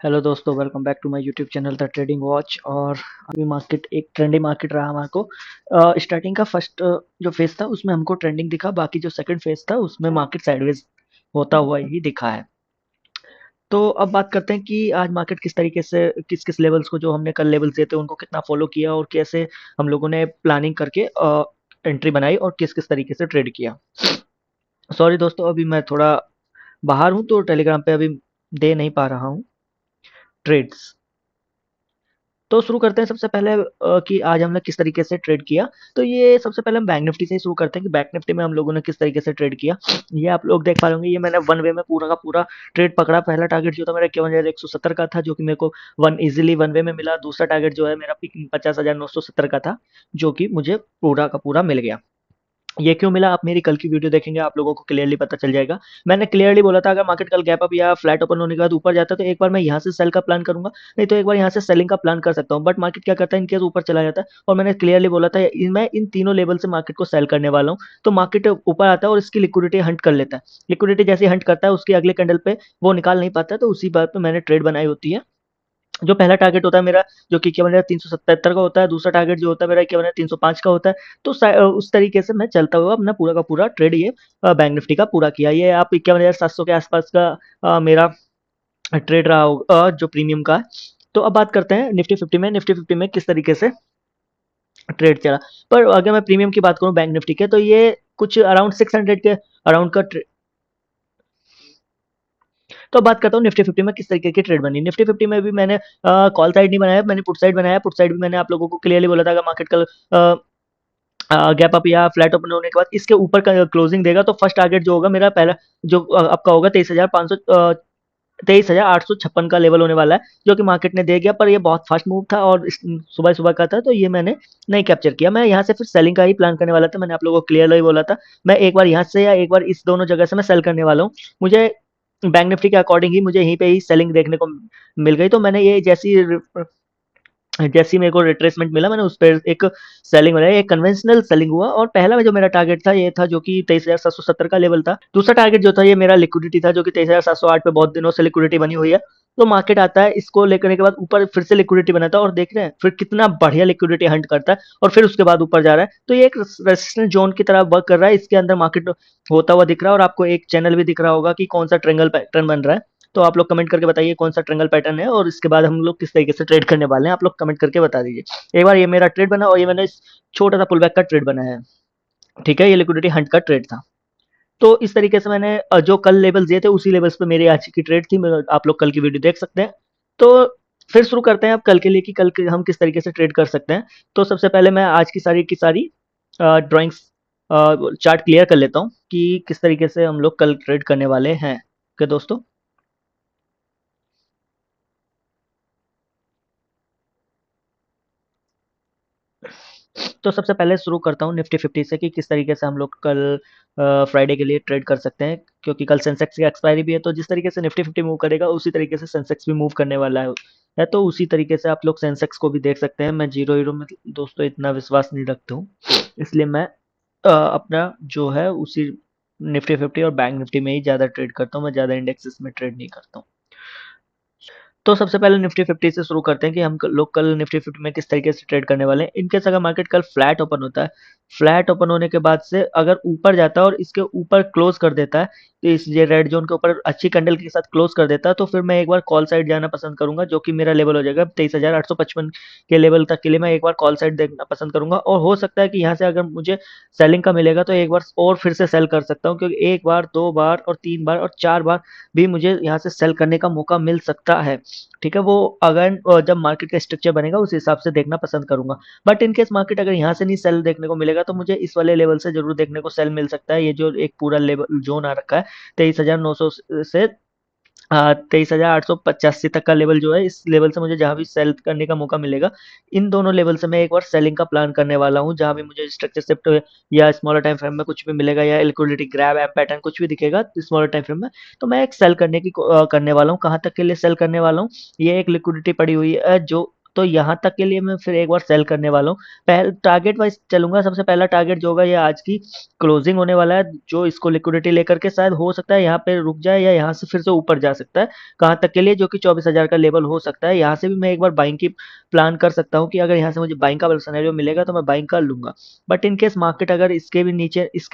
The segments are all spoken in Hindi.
हेलो दोस्तों, welcome back to my YouTube channel the trading watch. और अभी मार्केट एक ट्रेंडिंग मार्केट रहा हमारे को। स्टार्टिंग का फर्स्ट जो फेज था उसमें हमको ट्रेंडिंग दिखा, बाकी जो सेकंड फेज था उसमें मार्केट साइडवेज होता हुआ ही दिखा है। तो अब बात करते हैं कि आज मार्केट किस तरीके से किस किस लेवल्स को, जो हमने कल लेवल्स दिए थे, उनको कितना फॉलो किया और कैसे हम लोगों ने प्लानिंग करके एंट्री बनाई और किस किस तरीके से ट्रेड किया। सॉरी दोस्तों, अभी मैं थोड़ा बाहर हूँ तो टेलीग्राम पे अभी दे नहीं पा रहा हूँ ट्रेड्स। तो शुरू करते हैं सबसे पहले कि आज हमने किस तरीके से ट्रेड किया। तो ये सबसे पहले हम बैंक निफ्टी से ही शुरू करते हैं कि बैंक निफ्टी में हम लोगों ने किस तरीके से ट्रेड किया। ये आप लोग देख पा रहे होंगे, ये मैंने वन वे में पूरा का पूरा ट्रेड पकड़ा। पहला टारगेट जो था मेरा 51,170 का था, जो कि मेरे को वन इजीली वन वे में मिला। दूसरा टारगेट जो है मेरा 50,970 का था, जो कि मुझे पूरा का पूरा मिल गया। ये क्यों मिला, आप मेरी कल की वीडियो देखेंगे आप लोगों को क्लियरली पता चल जाएगा। मैंने क्लियरली बोला था अगर मार्केट कल गैप अप या फ्लैट ओपन होने के बाद ऊपर जाता है तो एक बार मैं यहाँ से सेल का प्लान करूंगा, नहीं तो एक बार यहाँ से सेलिंग का प्लान कर सकता हूँ। बट मार्केट क्या करता है, इनकेस ऊपर चला जाता है, और मैंने क्लियरली बोला था मैं इन तीनों लेवल से मार्केट को सेल करने वाला हूँ। तो मार्केट ऊपर आता है और इसकी लिक्विडिटी हंट कर लेता है। लिक्विडिटी जैसे हंट करता है उसके अगले कैंडल पे वो निकाल नहीं पाता है, तो उसी बात पे मैंने ट्रेड बनाई होती है। जो पहला टारगेट होता है मेरा, जो कि 51,377 का होता है। दूसरा टारगेट जो होता है मेरा 51,305 का होता है। तो उस तरीके से मैं चलता हुआ अपना पूरा का पूरा ट्रेड ये बैंक निफ्टी का पूरा किया। ये आप 51,700 के आसपास का मेरा ट्रेड रहा होगा जो प्रीमियम का है। तो अब बात करते हैं निफ्टी फिफ्टी में। निफ्टी फिफ्टी में किस तरीके से ट्रेड चला। पर अगर मैं प्रीमियम की बात करूं बैंक निफ्टी के, तो ये कुछ अराउंड 600 के अराउंड का। तो बात करता हूँ निफ्टी फिफ्टी में किस तरीके की ट्रेड बनी। निफ्टी फिफ्टी में भी मैंने कॉल साइड नहीं बनाया, मैंने पुट साइड बनाया। पुट साइड भी मैंने आप लोगों को क्लियरली बोला था अगर मार्केट कल गैप अप या फ्लैट ओपन होने के बाद इसके ऊपर का क्लोजिंग देगा तो फर्स्ट टारगेट जो होगा मेरा पहला, जो आपका होगा 23,500 23,856 का लेवल होने वाला है, जो कि मार्केट ने दे गया। पर ये बहुत फास्ट मूव था और सुबह सुबह का था, तो ये मैंने नहीं कैप्चर किया। मैं यहाँ से फिर सेलिंग का ही प्लान करने वाला था, मैंने आप लोगों को क्लियरली बोला था मैं एक बार यहाँ से या एक बार इस दोनों जगह से मैं सेल करने वाला हूँ। मुझे बैंक निफ्टी के अकॉर्डिंग ही मुझे यहीं पे ही सेलिंग देखने को मिल गई। तो मैंने ये जैसी मेरे को रिट्रेसमेंट मिला, मैंने उस पर एक सेलिंग बनाई। एक कन्वेंशनल सेलिंग हुआ और पहला जो मेरा टारगेट था ये था, जो कि 23,770 का लेवल था। दूसरा टारगेट जो था ये मेरा लिक्विडिटी था, जो कि 23,708 पे बहुत दिनों से लिक्विडिटी बनी हुई है। तो मार्केट आता है, इसको लेकर के बाद ऊपर फिर से लिक्विडिटी बनाता है और देख रहे हैं फिर कितना बढ़िया लिक्विडिटी हंट करता है और फिर उसके बाद ऊपर जा रहा है। तो ये एक रेजिस्टेंस जोन की तरह वर्क कर रहा है, इसके अंदर मार्केट होता हुआ दिख रहा है। और आपको एक चैनल भी दिख रहा होगा कि कौन सा ट्रेंगल पैटर्न बन रहा है। तो आप लोग कमेंट करके बताइए कौन सा ट्रेंगल पैटर्न है और इसके बाद हम लोग किस तरीके से ट्रेड करने वाले हैं, आप लोग कमेंट करके बता दीजिए। एक बार ये मेरा ट्रेड बना और ये मैंने इस छोटा सा पुल बैक का ट्रेड बनाया है। ठीक है, ये लिक्विडिटी हंट का ट्रेड था। तो इस तरीके से मैंने जो कल लेवल्स दिए थे उसी लेवल्स पे मेरी आज की ट्रेड थी। आप लोग कल की वीडियो देख सकते हैं। तो फिर शुरू करते हैं अब कल के लिए कि कल के हम किस तरीके से ट्रेड कर सकते हैं। तो सबसे पहले मैं आज की सारी ड्राइंग्स चार्ट क्लियर कर लेता हूँ कि किस तरीके से हम लोग कल ट्रेड करने वाले हैं। ओके दोस्तों। तो सबसे पहले शुरू करता हूँ निफ्टी फिफ्टी से कि किस तरीके से हम लोग कल फ्राइडे के लिए ट्रेड कर सकते हैं। क्योंकि कल सेंसेक्स की एक्सपायरी भी है, तो जिस तरीके से निफ्टी फिफ्टी मूव करेगा उसी तरीके से सेंसेक्स भी मूव करने वाला है। तो उसी तरीके से आप लोग सेंसेक्स को भी देख सकते हैं। मैं जीरो हीरो में दोस्तों इतना विश्वास नहीं रखता हूँ, इसलिए मैं अपना जो है उसी निफ्टी फिफ्टी और बैंक निफ्टी में ही ज़्यादा ट्रेड करता हूँ। मैं ज़्यादा इंडेक्सेस में ट्रेड नहीं करता हूँ। तो सबसे पहले निफ्टी फिफ्टी से शुरू करते हैं कि हम लोग कल निफ्टी फिफ्टी में किस तरीके से ट्रेड करने वाले हैं। इनकेस अगर मार्केट कल फ्लैट ओपन होता है, फ्लैट ओपन होने के बाद से अगर ऊपर जाता है और इसके ऊपर क्लोज कर देता है, तो इस ये रेड जोन के ऊपर अच्छी कैंडल के साथ क्लोज कर देता है, तो फिर मैं एक बार कॉल साइड जाना पसंद करूंगा, जो कि मेरा लेवल हो जाएगा 23,855 के लेवल तक के लिए। मैं एक बार कॉल साइड देखना पसंद करूंगा और हो सकता है कि यहाँ से अगर मुझे सेलिंग का मिलेगा तो एक बार और फिर से सेल कर सकता हूँ, क्योंकि एक बार, दो बार और तीन बार और चार बार भी मुझे यहाँ से सेल करने का मौका मिल सकता है। ठीक है, वो अगर जब मार्केट का स्ट्रक्चर बनेगा उस हिसाब से देखना पसंद करूंगा। बट इन केस मार्केट अगर यहाँ से नहीं सेल देखने को मिलेगा तो मुझे इस वाले लेवल से जरूर देखने को सेल मिल सकता है। ये जो एक पूरा लेवल जोन आ रखा है 23,900 से 23,885 तक का लेवल जो है, इस लेवल से मुझे जहां भी सेल करने का मौका मिलेगा, इन दोनों लेवल से मैं एक बार सेलिंग का प्लान करने वाला हूं। जहां भी मुझे स्ट्रक्चर शिफ्ट या स्मॉलर टाइम फ्रेम में कुछ भी मिलेगा या लिक्विडिटी ग्रैब एम पैटर्न कुछ भी दिखेगा स्मॉलर टाइम फ्रेम में, तो मैं एक सेल करने वाला हूँ। कहाँ तक के लिए सेल करने वाला हूँ, ये एक लिक्विडिटी पड़ी हुई है जो तो यहाँ तक के लिए मैं फिर एक बार सेल करने वाला हूँ। पहले टारगेट वाइज चलूंगा। सबसे पहला टारगेट जो होगा ये आज की क्लोजिंग होने वाला है, जो इसको लिक्विडिटी लेकर के शायद हो सकता है यहाँ पे रुक जाए या यहाँ से फिर से ऊपर जा सकता है। कहाँ तक के लिए? जो कि 24,000 का लेवल हो सकता है। यहाँ से भी मैं एक बार बाइंग की प्लान कर सकता हूँ कि अगर यहाँ से मुझे बाइंग का सिनेरियो मिलेगा तो मैं बाइंग कर लूंगा। बट इन केस मार्केट अगर इसके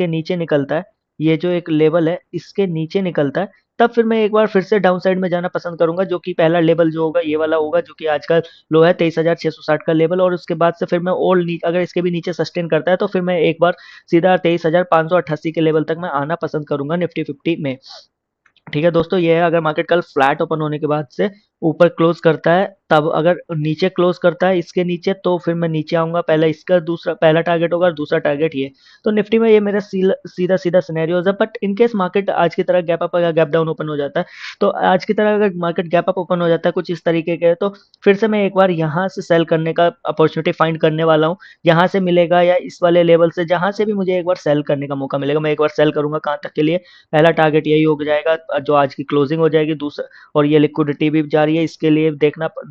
नीचे निकलता है, ये जो एक लेवल है इसके नीचे निकलता है, तब फिर मैं एक बार फिर से डाउन साइड में जाना पसंद करूंगा, जो कि पहला लेवल जो होगा ये वाला होगा, जो कि आज का लो है 23,660 का लेवल। और उसके बाद से फिर मैं और अगर इसके भी नीचे सस्टेन करता है तो फिर मैं एक बार सीधा 23,588 के लेवल तक मैं आना पसंद करूंगा निफ्टी 50 में। ठीक है दोस्तों, ये है अगर मार्केट कल फ्लैट ओपन होने के बाद से ऊपर क्लोज करता है, तब अगर नीचे क्लोज करता है इसके नीचे, तो फिर मैं नीचे आऊंगा। पहला इसका दूसरा पहला टारगेट होगा और दूसरा टारगेट ये। तो निफ्टी में ये मेरा सीधा सीधा सिनेरियोज है। बट इनकेस मार्केट आज की तरह गैप अप या गैप डाउन ओपन हो जाता है, तो आज की तरह अगर मार्केट गैप अप ओपन हो जाता है कुछ इस तरीके के, तो फिर से मैं एक बार यहाँ से सेल करने का अपॉर्चुनिटी फाइंड करने वाला हूँ। यहाँ से मिलेगा या इस वाले लेवल से, जहां से भी मुझे एक बार सेल करने का मौका मिलेगा मैं एक बार सेल करूंगा। कहाँ तक के लिए? पहला टारगेट यही हो जाएगा जो आज की क्लोजिंग हो जाएगी। दूसरा, और ये लिक्विडिटी भी जा रही है, इसके लिए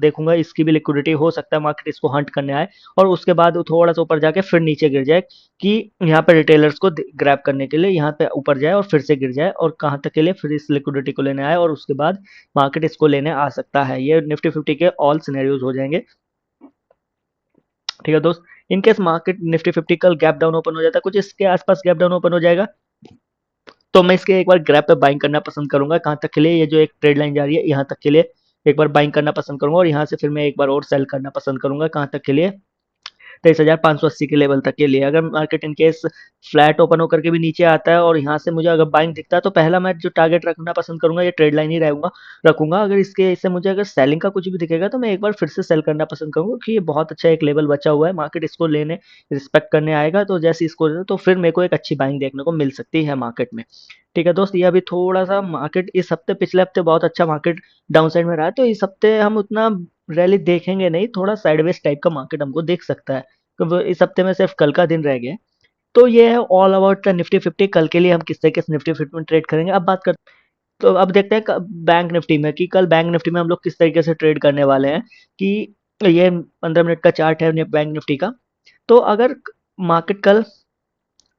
देखूंगा इसकी भी लिक्विडिटी हो सकता है मार्केट इसको हंट करने आए, और उसके बाद वो थोड़ा सा ऊपर जाके फिर नीचे गिर जाए, कि यहाँ पे रिटेलर्स को ग्रैब करने के लिए यहाँ पे ऊपर जाए और फिर से गिर जाए, और कहाँ तक के लिए? फिर इस लिक्विडिटी को लेने आए और उसके बाद मार्केट इसको लेने आ सकता है। ये निफ्टी 50 के ऑल सिनेरियोज हो जाएंगे। ठीक है दोस्त, इनकेस मार्केट निफ्टी 50 कल गैप डाउन ओपन हो जाता है, कुछ इसके आसपास गैप डाउन ओपन हो जाएगा, तो मैं इसके एक बार ग्रैब पे बाइंग करना पसंद करूंगा। कहाँ तक के लिए? ये जो एक ट्रेड लाइन जा रही है यहाँ तक के लिए एक बार बाइंग करना पसंद करूंगा, और यहाँ से फिर मैं एक बार और सेल करना पसंद करूंगा। कहाँ तक के लिए? 23,580 के लेवल तक के लिए। अगर market in case flat open होकर के भी नीचे आता है और यहाँ से मुझे अगर बाइंग दिखता है, तो पहला मैं जो टारगेट रखना पसंद करूंगा ये ट्रेड लाइन ही रखूंगा। अगर इससे मुझे अगर सेलिंग का कुछ भी दिखेगा, तो मैं एक बार फिर से सेल करना पसंद करूंगा, कि ये बहुत अच्छा एक लेवल बचा हुआ है, मार्केट इसको लेने रिस्पेक्ट करने आएगा, तो जैसे इसको तो फिर मेरे को एक अच्छी बाइंग देखने को मिल सकती है मार्केट में। ठीक है दोस्त, ये अभी थोड़ा सा मार्केट इस हफ्ते, पिछले हफ्ते बहुत अच्छा मार्केट डाउन साइड में रहा है, तो इस हफ्ते हम उतना रैली देखेंगे नहीं, थोड़ा साइडवेज टाइप का मार्केट हमको देख सकता है। तो इस हफ्ते में सिर्फ कल का दिन रह गया है। तो ये है ऑल अबाउट द निफ्टी 50। कल के लिए हम किस तरीके से निफ्टी 50 में ट्रेड करेंगे अब बात कर। तो अब देखते हैं बैंक निफ्टी में, कि कल बैंक निफ्टी में हम लोग किस तरीके से ट्रेड करने वाले हैं। कि ये 15 मिनट का चार्ट है बैंक निफ्टी का। तो अगर मार्केट कल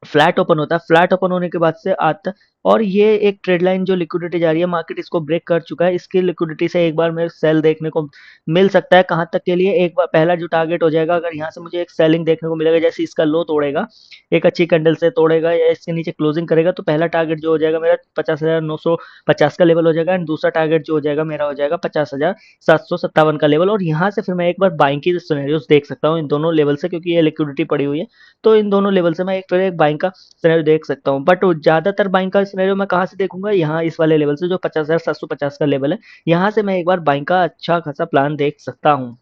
फ्लैट ओपन होता है, फ्लैट ओपन होने के बाद से आता है, और ये एक ट्रेड लाइन जो लिक्विडिटी जा रही है, मार्केट इसको ब्रेक कर चुका है, इसकी लिक्विडिटी से एक बार मेरे सेल देखने को मिल सकता है। कहाँ तक के लिए? एक बार पहला जो टारगेट हो जाएगा, अगर यहाँ से मुझे एक सेलिंग देखने को मिलेगा, जैसे इसका लो तोड़ेगा, एक अच्छी कैंडल से तोड़ेगा या इसके नीचे क्लोजिंग करेगा, तो पहला टारगेट जो हो जाएगा मेरा 50,950 का लेवल हो जाएगा, एंड दूसरा टारगेट जो हो जाएगा मेरा हो जाएगा 50,757 का लेवल। और यहाँ से फिर मैं एक बार बाइंग की सिनेरियोस देख सकता हूँ इन दोनों लेवल से, क्योंकि ये लिक्विडिटी पड़ी हुई है, तो इन दोनों लेवल से मैं एक बाइंग का सिनेरियो देख सकता हूँ। बट ज्यादातर बाइंग का सिनेरियो मैं कहाँ से देखूंगा? यहाँ इस वाले लेवल से, जो 50,750 का लेवल है, यहाँ से मैं एक बार बाइंग का अच्छा खासा प्लान देख सकता हूँ।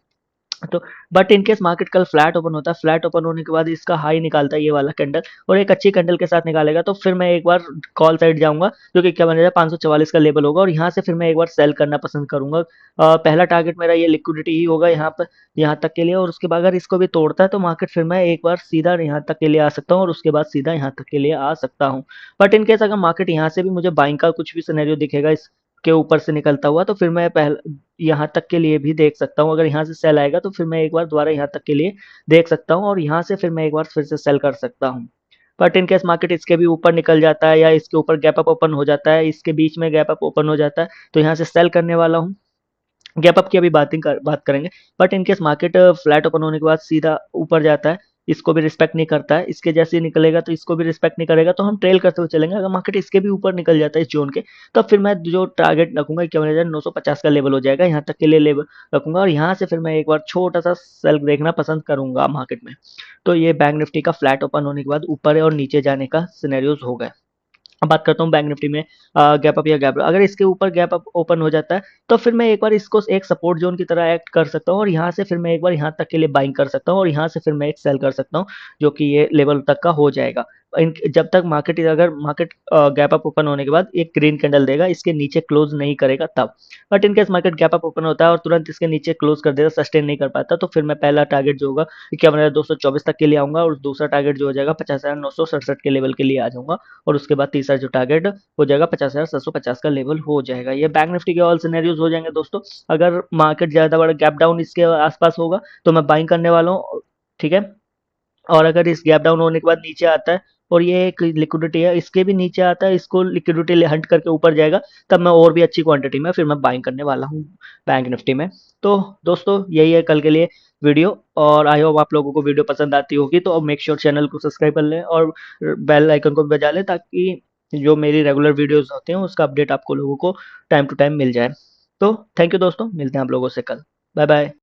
तो बट इन केस मार्केट कल फ्लैट ओपन होता है, फ्लैट ओपन होने के बाद इसका हाई निकालता है ये वाला कैंडल, और एक अच्छी कैंडल के साथ निकालेगा, तो फिर मैं एक बार कॉल साइड जाऊंगा, जो कि क्या बनेगा 544 का लेवल होगा, और यहाँ से फिर मैं एक बार सेल करना पसंद करूंगा। पहला टारगेट मेरा ये लिक्विडिटी ही होगा यहाँ पर, यहाँ तक के लिए, और उसके बाद अगर इसको भी तोड़ता है, तो मार्केट फिर मैं एक बार सीधा यहाँ तक के लिए आ सकता हूँ, और उसके बाद सीधा यहाँ तक के लिए आ सकता हूँ। बट इन केस अगर मार्केट यहाँ से भी मुझे बाइंग का कुछ भी सिनेरियो दिखेगा इस के ऊपर से निकलता हुआ, तो फिर मैं पहले यहाँ तक के लिए भी देख सकता हूँ। अगर यहाँ से सेल आएगा, तो फिर मैं एक बार दोबारा यहाँ तक के लिए देख सकता हूँ, और यहाँ से फिर मैं एक बार फिर से सेल कर सकता हूँ। बट इन केस मार्केट इसके भी ऊपर निकल जाता है, या इसके ऊपर गैप अप ओपन हो जाता है, इसके बीच में गैप अप ओपन हो जाता है, तो यहाँ से सेल करने वाला हूँ। गैप अप की अभी बात करेंगे। But in case market flat open होने के बाद सीधा ऊपर जाता है, इसको भी रिस्पेक्ट नहीं करता है, इसके जैसे ही निकलेगा तो इसको भी रिस्पेक्ट नहीं करेगा, तो हम ट्रेल करते हुए चलेंगे। अगर मार्केट इसके भी ऊपर निकल जाता है इस जोन के, तो फिर मैं जो टारगेट रखूंगा 51,950 का लेवल हो जाएगा, यहाँ तक के लिए लेवल रखूंगा, और यहाँ से फिर मैं एक बार छोटा सा सेल देखना पसंद करूंगा मार्केट में। तो ये बैंक निफ्टी का फ्लैट ओपन होने के बाद ऊपर और नीचे जाने का सिनेरियोज हो गए। अब बात करता हूँ बैंक निफ्टी में गैप अप या गैप डाउन। अगर इसके ऊपर गैप अप ओपन हो जाता है, तो फिर मैं एक बार इसको एक सपोर्ट जोन की तरह एक्ट कर सकता हूँ, और यहाँ से फिर मैं एक बार यहाँ तक के लिए बाइंग कर सकता हूँ, और यहाँ से फिर मैं एक सेल कर सकता हूँ, जो कि ये लेवल तक का हो जाएगा। जब तक मार्केट, अगर मार्केट गैप अप ओपन होने के बाद एक ग्रीन कैंडल देगा, इसके नीचे क्लोज नहीं करेगा तब। But in case market gap up open होता है और तुरंत इसके नीचे क्लोज कर देगा, सस्टेन नहीं कर पाता, तो फिर मैं पहला टारगेट जो होगा 51,224 तक के लिए आऊंगा, और दूसरा टारगेट जो हो जाएगा 50,967 के लेवल के लिए आ जाऊंगा, और उसके बाद तीसरा जो टारगेट हो जाएगा 50,750 का लेवल हो जाएगा। ये बैंक निफ्टी के ऑल सिनेरियोज हो जाएंगे दोस्तों। अगर मार्केट ज्यादा बड़ा गैप डाउन इसके आसपास होगा तो मैं बाइंग करने वाला हूँ, ठीक है। और अगर इस गैप डाउन होने के बाद नीचे आता है और ये एक लिक्विडिटी है, इसके भी नीचे आता है, इसको लिक्विडिटी हंट करके ऊपर जाएगा, तब मैं और भी अच्छी क्वांटिटी में फिर मैं बाइंग करने वाला हूँ बैंक निफ्टी में। तो दोस्तों यही है कल के लिए वीडियो, और आई होप आप लोगों को वीडियो पसंद आती होगी। तो मेक श्योर चैनल को सब्सक्राइब कर लें और बेल आइकन को भी बजा लें, ताकि जो मेरी रेगुलर वीडियोस होते हैं उसका अपडेट आपको लोगों को टाइम टू टाइम मिल जाए। तो थैंक यू दोस्तों, मिलते हैं आप लोगों से कल। Bye bye.